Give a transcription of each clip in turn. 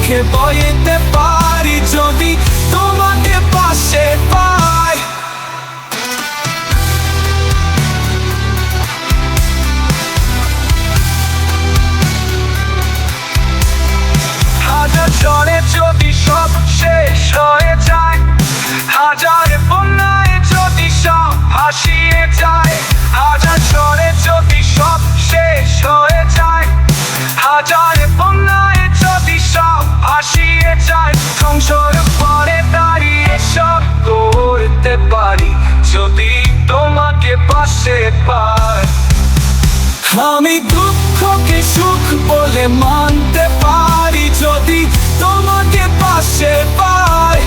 মুখে বইতে পারি যদি তোমাকে পাশে পাই। হাজার ঝড়ে যদি সব শেষ হয়ে যায়, হাজার বন্যায় যদি সব ভাসিয়ে যায়, হাজার ঝড়ে যদি সব শেষ হয়ে যায়, হাজার বন্যায় যদি সব ভাসিয়ে যায়, ধ্বংসর পরে দাঁড়িয়ে সব করতে পারি যদি তোমাকে পাশে পাই। আমি দুঃখকে সুখ বলে মানতে পারি যদি তোমাকে পাশে পাই।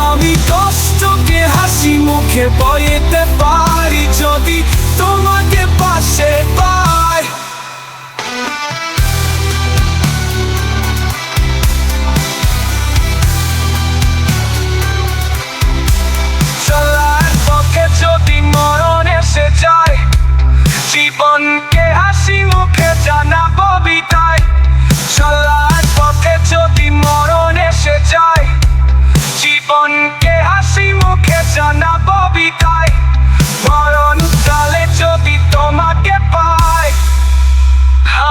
আমি কষ্টকে হাসি মুখে বইতে পারি যদি তোমাকে পাশে পাই। চলার পথে যদি মরণ এসে যায়, জীবনকে হাসি মুখে জানাবো বিদায়। চলার পথে যদি মরণ এসে যায়, জীবনকে হাসি মুখে জানাবো বিদায়। মরণ কালে যদি তোমাকে পাই,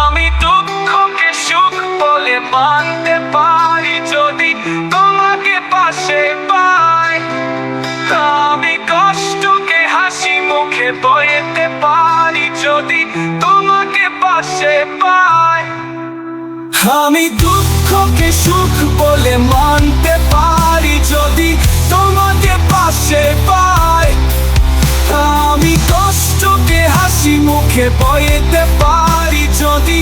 আমি দুঃখকে সুখ বলে মানতে পারি যদি তোমাকে পাশে পাই। আমি কষ্টকে হাসি মুখে বইতে পারি যদি তোমাকে পাশে পাই। আমি দুঃখকে সুখ বলে মানতে পারি যদি তোমাকে পাশে পাই। আমি কষ্টকে হাসি মুখে বইতে পারি যদি